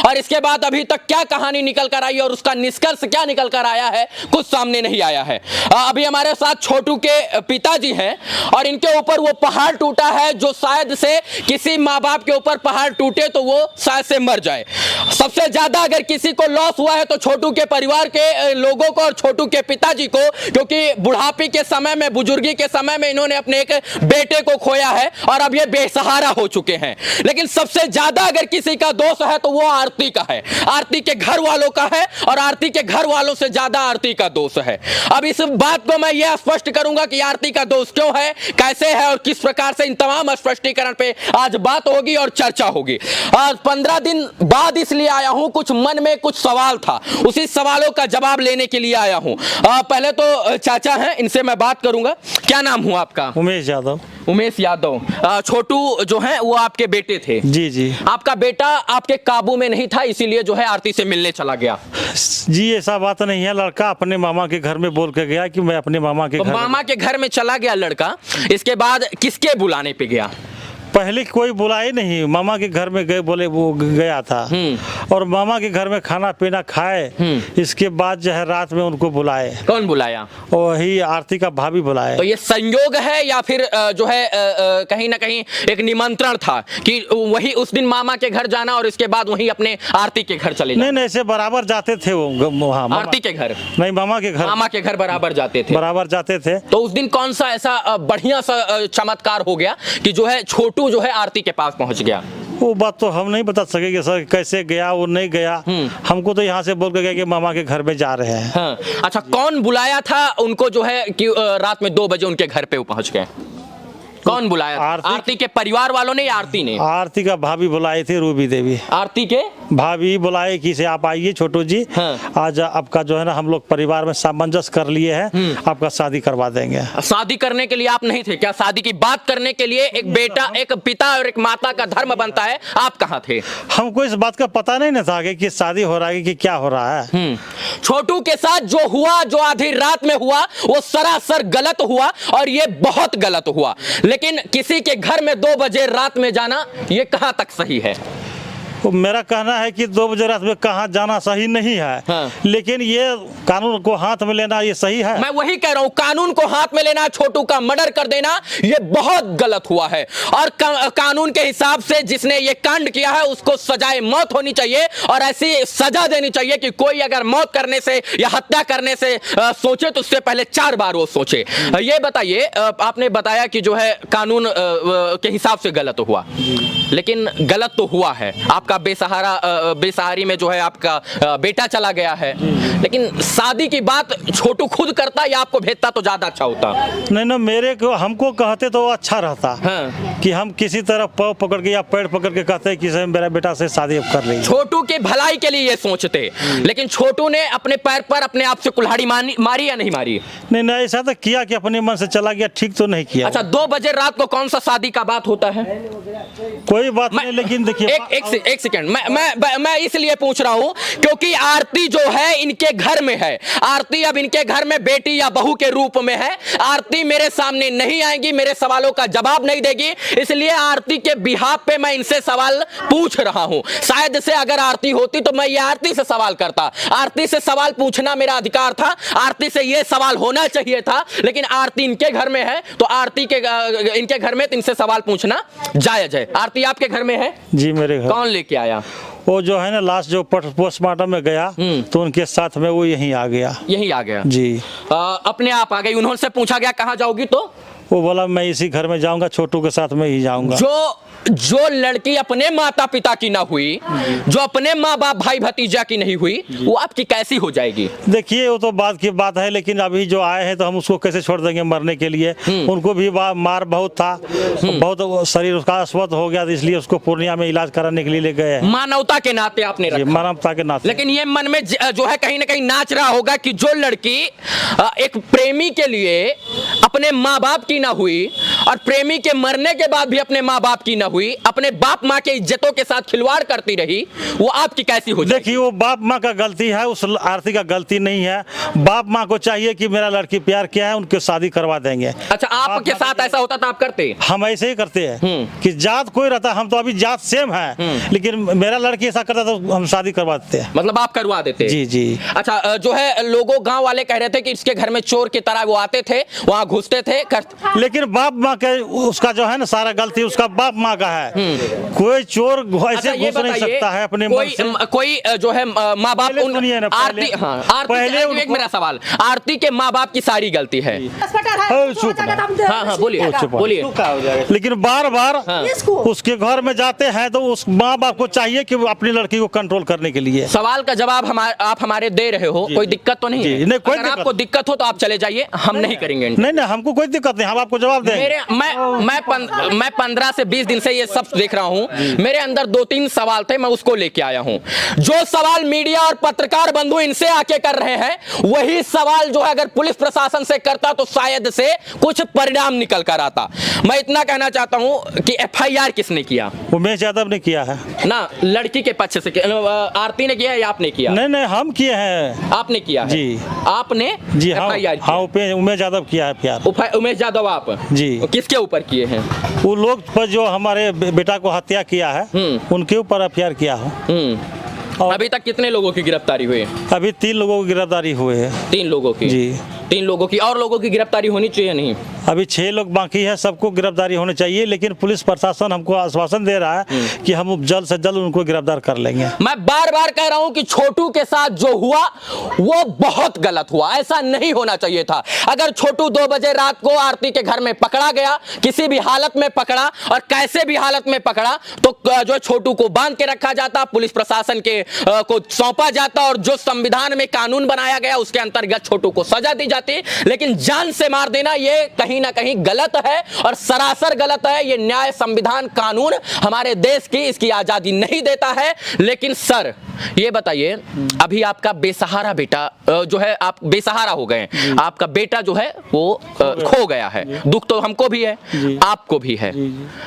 और इसके बाद अभी तक क्या कहानी निकल कर आई और उसका निष्कर्ष क्या निकल कर आया है, कुछ सामने नहीं आया है। अभी हमारे साथ छोटू के पिताजी हैं और इनके ऊपर वो पहाड़ टूटा है जो शायद से किसी माँ बाप के ऊपर पहाड़ टूटे तो वो शायद से मर जाए। सबसे ज्यादा अगर किसी को लॉस हुआ है तो छोटू के परिवार के लोगों को और छोटू के पिताजी को, क्योंकि बुढ़ापे के समय में, बुजुर्गी के समय में इन्होंने अपने एक बेटे को खोया है और अब ये बेसहारा हो चुके हैं। लेकिन सबसे ज्यादा अगर किसी का दोष है तो वो आरती का है, आरती के घर वालों का है और आरती के घर वालों से ज्यादा आरती का दोष है। अब इस बात को मैं यह स्पष्ट करूंगा कि आरती का दोष क्यों है, कैसे है और किस प्रकार से, इन तमाम स्पष्टीकरण पे आज बात होगी और चर्चा होगी। आज 15 दिन बाद इसलिए आया हूं, कुछ मन में कुछ सवाल था, उसी सवालों का जवाब लेने के लिए आया हूं। पहले तो चाचा हैं, इनसे मैं बात करूंगा। क्या नाम हुआ आपका? उमेश यादव। उमेश यादव। छोटू जो है वो आपके बेटे थे? जी जी। आपका बेटा आपके काबू में नहीं था इसीलिए जो है आरती से मिलने चला गया? जी ऐसा बात नहीं है, लड़का अपने मामा के घर में बोल के गया कि मैं अपने मामा के घर, मामा के घर में चला गया लड़का। इसके बाद किसके बुलाने पे गया? पहले कोई बुलाए नहीं, मामा के घर में गए, बोले वो गया था और मामा के घर में खाना पीना खाए। इसके बाद जो है रात में उनको बुलाए। कौन बुलाया? वही आरती का भाभी बुलाए। तो ये संयोग है या फिर जो है कहीं ना कहीं एक निमंत्रण था कि वही उस दिन मामा के घर जाना और इसके बाद वही अपने आरती के घर चले जाना? नहीं, ऐसे बराबर जाते थे वो वहाँ आरती के घर नहीं, मामा के घर। मामा के घर बराबर जाते थे? बराबर जाते थे। तो उस दिन कौन सा ऐसा बढ़िया सा चमत्कार हो गया कि जो है छोटू जो है आरती के पास पहुंच गया? वो बात तो हम नहीं बता सकेंगे सर, कैसे गया वो नहीं गया। हमको तो यहाँ से बोल के गया कि मामा के घर में जा रहे हैं। हाँ। अच्छा, कौन बुलाया था उनको जो है कि रात में 2 बजे उनके घर पे वो पहुंच गए? कौन बुलाया? आरती के परिवार वालों ने या आरती ने? आरती का भाभी बुलाई थी, रूबी देवी। आरती के भाभी बुलाए कि से आप आइए छोटू जी। हाँ। आज आपका जो है ना हम लोग परिवार में सामंजस्य कर लिए हैं, आपका शादी करवा देंगे। शादी करने के लिए आप नहीं थे क्या? शादी की बात करने के लिए एक बेटा, एक पिता और एक माता का धर्म बनता है, आप कहाँ थे? हमको इस बात का पता नहीं ना था कि शादी हो रहा है कि क्या हो रहा है। छोटू के साथ जो हुआ, जो आधी रात में हुआ, वो सरासर गलत हुआ और ये बहुत गलत हुआ। लेकिन किसी के घर में 2 बजे रात में जाना, ये कहां तक सही है? तो मेरा कहना है कि 2 बजे रात में कहाँ जाना सही नहीं है। हाँ। लेकिन ये कानून को हाथ में लेना ये सही है? मैं वही कह रहा हूं, कानून को हाथ में लेना, छोटू का मर्डर कर देना, ये बहुत गलत हुआ है। और कानून के हिसाब से जिसने ये कांड किया है उसको सजाए मौत होनी चाहिए और ऐसी सजा देनी चाहिए कि कोई अगर मौत करने से या हत्या करने से सोचे तो उससे पहले 4 बार वो सोचे। ये बताइए, आपने बताया कि जो है कानून के हिसाब से गलत हुआ, लेकिन गलत तो हुआ है। आपका बेसहारी में जो है आपका बेटा चला गया है, लेकिन शादी की बात छोटू खुद करता या आपको भेजता तो ज्यादा अच्छा होता? नहीं ना, मेरे को हमको कहते तो अच्छा रहता। हाँ। कि हम किसी तरह पाँव पकड़ के या पैर पकड़ के कहते कि मेरा बेटा से शादी अब कर रही। छोटू के भलाई के लिए ये सोचते, लेकिन छोटू ने अपने पैर पर अपने आप से कुल्हाड़ी मारी या नहीं मारी? नहीं नहीं, ऐसा तो किया कि अपने मन से चला गया, ठीक तो नहीं किया। अच्छा, 2 बजे रात को कौन सा शादी का बात होता है? कोई बात नहीं, लेकिन देखिए एक सेकंड, मैं इसलिए पूछ रहा हूं क्योंकि आरती जो है इनके घर में है। आरती अब इनके घर में बेटी या बहू के रूप में है। आरती मेरे सामने नहीं आएगी, मेरे सवालों का जवाब नहीं देगी, इसलिए आरती के बिहाफ पे मैं इनसे सवाल पूछ रहा हूं। शायद से अगर आरती होती तो मैं ये आरती से सवाल करता। आरती से सवाल पूछना मेरा अधिकार था, आरती से ये सवाल होना चाहिए था, लेकिन आरती इनके घर में है तो आरती के इनके घर में तो इनसे सवाल पूछना जायज है। आरती आपके घर में है? जी मेरे घर। कौन लेके आया? वो जो है ना लास्ट जो पोस्टमार्टम में गया तो उनके साथ में वो यहीं आ गया। यहीं आ गया जी। अपने आप आ गई? उन्होंने पूछा गया कहाँ जाओगी तो वो बोला मैं इसी घर में जाऊंगा, छोटू के साथ में ही जाऊंगा। जो लड़की अपने माता पिता की ना हुई, जो अपने माँ बाप भाई भतीजा की नहीं हुई, वो आपकी कैसी हो जाएगी? देखिए वो तो बात की बात है, लेकिन अभी जो आए हैं तो हम उसको कैसे छोड़ देंगे मरने के लिए। उनको भी मार बहुत था, बहुत शरीर उसका अस्वस्थ हो गया, इसलिए उसको पूर्णिया में इलाज कराने के लिए ले गए। मानवता के नाते आपने रखा। मानवता के नाते। लेकिन ये मन में जो है कहीं ना कहीं नाच रहा होगा कि जो लड़की एक प्रेमी के लिए अपने माँ बाप की ना हुई और प्रेमी के मरने के बाद भी अपने माँ बाप की न हुई, अपने बाप माँ के इज्जतों के साथ खिलवाड़ करती रही, वो आपकी कैसी हो जाएगी? देखिए वो बाप माँ का गलती है, उस आरती का गलती नहीं है। बाप माँ को चाहिए कि मेरा लड़की प्यार किया है, उनके शादी करवा देंगे। अच्छा, आपके साथ ऐसा होता तो आप करते? हम ऐसे ही करते हैं कि जात कोई रहता, हम तो अभी जात सेम है, लेकिन मेरा लड़की ऐसा करता तो हम शादी करवा देते हैं। मतलब आप करवा देते? जी जी। अच्छा, जो है लोगों गांव वाले कह रहे थे कि इसके घर में चोर की तरह वो आते थे, वहां घुसते थे लेकिन बाप माँ के उसका जो है ना सारा गलती उसका बाप माँ का है। कोई चोर ऐसे अच्छा, घुस नहीं सकता है अपने मन से। कोई जो है माँ बाप आरती, हाँ आरती, एक मेरा सवाल, आरती के माँ बाप की सारी गलती है? हाँ बोलिए बोलिए। लेकिन बार बार उसके घर में जाते हैं तो उस माँ बाप को चाहिए कि वो अपनी लड़की को कंट्रोल करने के लिए। सवाल का जवाब आप हमारे दे रहे हो, कोई दिक्कत तो नहीं है? नहीं, कोई अगर आपको दिक्कत हो तो आप चले जाइए, हम नहीं करेंगे। नहीं नहीं, हमको कोई दिक्कत नहीं, हम आपको जवाब देंगे। मैं 15 से 20 दिन से ये सब देख रहा हूँ, मेरे अंदर 2-3 सवाल थे, मैं उसको लेके आया हूँ। जो सवाल मीडिया और पत्रकार बंधु इनसे आके कर रहे हैं, वही सवाल जो है अगर पुलिस प्रशासन से करता तो शायद से कुछ परिणाम निकल कर आता। मैं इतना कहना चाहता हूँ कि FIR किसने किया? उमेश यादव ने किया है ना, लड़की के पक्ष से। आरती ने किया या आपने किया? नहीं नहीं, हम किए हैं। आपने किया है? जी। आपने जी FIR हाँ, उमेश यादव किया है FIR। उमेश यादव आप जी। किसके ऊपर किए हैं? वो लोग पर जो हमारे बेटा को हत्या किया है उनके ऊपर FIR किया है। और अभी तक कितने लोगों की गिरफ्तारी हुई? अभी 3 लोगों की गिरफ्तारी हुए है। 3 लोगों की? जी 3 लोगों की। और लोगों की गिरफ्तारी होनी चाहिए नहीं? अभी 6 लोग बाकी है, सबको गिरफ्तारी होनी चाहिए, लेकिन पुलिस प्रशासन हमको आश्वासन दे रहा है कि हम जल्द से जल्द उनको गिरफ्तार कर लेंगे। मैं बार बार कह रहा हूं कि छोटू के साथ जो हुआ वो बहुत गलत हुआ, ऐसा नहीं होना चाहिए था। अगर छोटू 2 बजे रात को आरती के घर में पकड़ा गया, किसी भी हालत में पकड़ा और कैसे भी हालत में पकड़ा, तो जो छोटू को बांध के रखा जाता, पुलिस प्रशासन के को सौंपा जाता और जो संविधान में कानून बनाया गया उसके अंतर्गत छोटू को सजा दी जाती। लेकिन जान से मार देना ये कहीं ना कहीं गलत है और सरासर गलत है। ये न्याय, संविधान, कानून हमारे देश की इसकी आजादी नहीं देता है। लेकिन सर ये बताइए, अभी आपका बेसहारा बेटा जो है, आप बेसहारा हो गए, आपका बेटा जो है वो खो गया है। दुख तो हमको भी है, आपको भी है।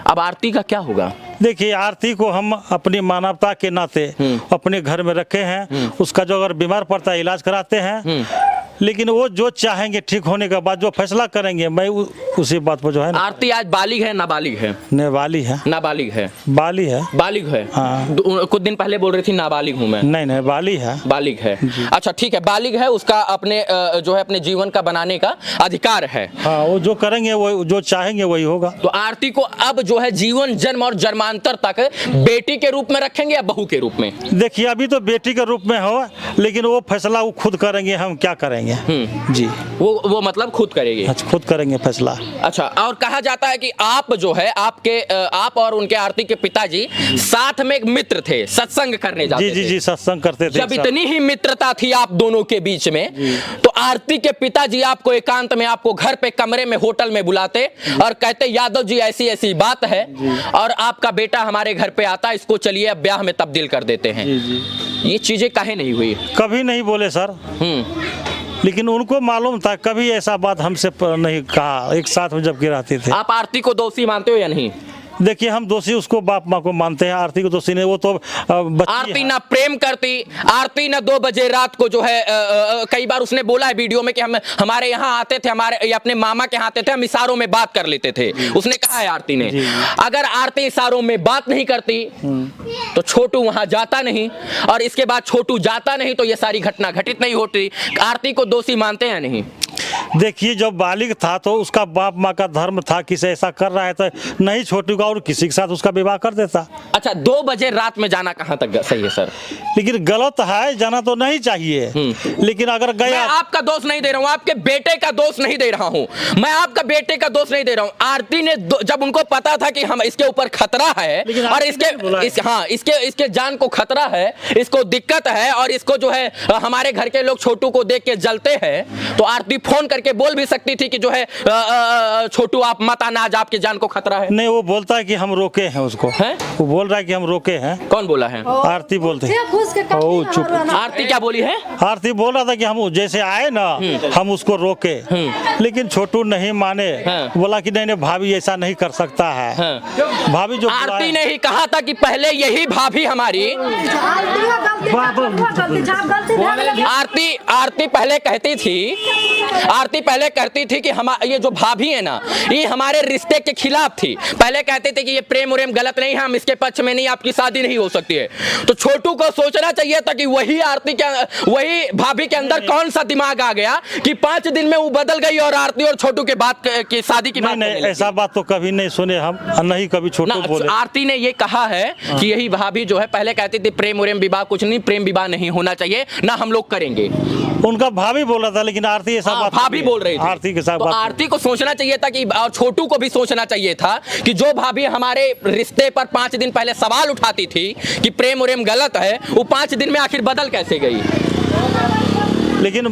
अब आरती का क्या होगा? देखिए, आरती को हम अपनी मानवता के नाते अपने घर में रखे हैं। उसका जो अगर बीमार पड़ता है इलाज कराते हैं, लेकिन वो जो चाहेंगे ठीक होने के बाद जो फैसला करेंगे, मैं उसी बात पर जो है। आरती आज बालिग है, नाबालिग है? नाबालिग है। नाबालिग है? बालिग है। बालिग है? हाँ। कुछ दिन पहले बोल रही थी नाबालिग हूँ मैं। नहीं नहीं, बालिग है। बालिग है। अच्छा ठीक है, बालिग है, उसका अपने जो है अपने जीवन का बनाने का अधिकार है। हाँ, वो जो करेंगे वो जो चाहेंगे वही होगा। तो आरती को अब जो है जीवन, जन्म और जन्मांतर तक बेटी के रूप में रखेंगे या बहू के रूप में? देखिए, अभी तो बेटी के रूप में हो, लेकिन वो फैसला वो खुद करेंगे, हम क्या करेंगे। जी, वो मतलब खुद करेगी? अच्छा, खुद करेंगे फैसला। अच्छा, और कहा जाता है कि आप जो है आप और उनके आरती के पिताजी साथ में एक मित्र थे, सत्संग करने जाते थे। जी, सत्संग करते थे। जब इतनी ही मित्रता थी आप दोनों के बीच में, तो आरती के पिताजी आपको एकांत में, आपको घर पे कमरे में, होटल में बुलाते और कहते यादव जी ऐसी ऐसी बात है और आपका बेटा हमारे घर पे आता, इसको चलिए अब ब्याह में तब्दील कर देते हैं। ये चीजें काहे नहीं हुई? कभी नहीं बोले सर, लेकिन उनको मालूम था, कभी ऐसा बात हमसे नहीं कहा, एक साथ में जबकि रहते थे। आप आरती को दोषी मानते हो या नहीं? देखिए, हम दोषी उसको बाप माँ को मानते हैं, आरती को दोषी नहीं। वो तो आरती ना प्रेम करती, आरती ना 2 बजे रात को जो है कई बार उसने बोला है वीडियो में कि हम हमारे यहाँ आते थे, हमारे अपने मामा के यहाँ आते थे, हम इशारों में बात कर लेते थे। उसने कहा है आरती ने। अगर आरती इशारों में बात नहीं करती तो छोटू वहां जाता नहीं, और इसके बाद छोटू जाता नहीं तो ये सारी घटना घटित नहीं होती। आरती को दोषी मानते हैं नहीं? देखिए, जब बालिग था तो उसका बाप माँ का धर्म था कि ऐसा कर रहा है तो नहीं छोटूगा और किसी के साथ उसका विवाह कर देता। अच्छा, 2 बजे रात में जाना कहाँ तक सही है सर? लेकिन गलत है, जाना तो नहीं चाहिए, लेकिन अगर गया। मैं आपका दोष नहीं दे रहा हूँ, आपके बेटे का दोष नहीं दे रहा हूँ, मैं आपका बेटे का दोष नहीं दे रहा हूँ। आरती ने जब उनको पता था कि हम इसके ऊपर खतरा है और इसके जान को खतरा है, इसको दिक्कत है और इसको जो है हमारे घर के लोग छोटू को देख के जलते हैं, तो आरती फोन करके बोल भी सकती थी कि जो है छोटू आप मत आना, आज आपकी जान को खतरा है। नहीं, वो बोलता है कि हम रोके हैं उसको। हैं? वो बोल रहा है कि हम रोके हैं। कौन बोला है? आरती बोलते हैं। ओ, चुप। आरती क्या बोली है? आरती बोल रहा था कि हम जैसे आए ना हम उसको रोके, लेकिन छोटू नहीं माने। बोला कि नहीं भाभी ऐसा नहीं कर सकता है। भाभी जो आरती ने ही कहा था कि पहले यही भाभी हमारी आरती पहले कहती थी कि हम ये जो भाभी है ना ये हमारे रिश्ते के खिलाफ थी। पहले कहते थे कि ये प्रेम उरेम गलत नहीं है, हम इसके पक्ष में नहीं, आपकी शादी नहीं हो सकती है। तो छोटू को सोचना चाहिए था कि वही भाभी के अंदर कौन सा दिमाग आ गया कि 5 दिन में वो बदल गई और आरती और छोटू के बात की शादी की बात नहीं, ऐसा बात तो कभी नहीं सुने हम, नहीं कभी छोटू बोले। आरती ने ये कहा है कि यही भाभी जो है पहले कहती थी प्रेम उरेम विवाह कुछ नहीं, प्रेम विवाह नहीं होना चाहिए ना, हम लोग करेंगे। उनका भाभी बोल रहा था, लेकिन आरती ऐसा बात भाभी बोल रही थी। आरती के साथ तो आरती को सोचना चाहिए था कि, और छोटू को भी सोचना चाहिए था कि जो भाभी हमारे रिश्ते पर 5 दिन पहले सवाल उठाती थी कि प्रेम उरेम गलत है, वो 5 दिन में आखिर बदल कैसे गई। लेकिन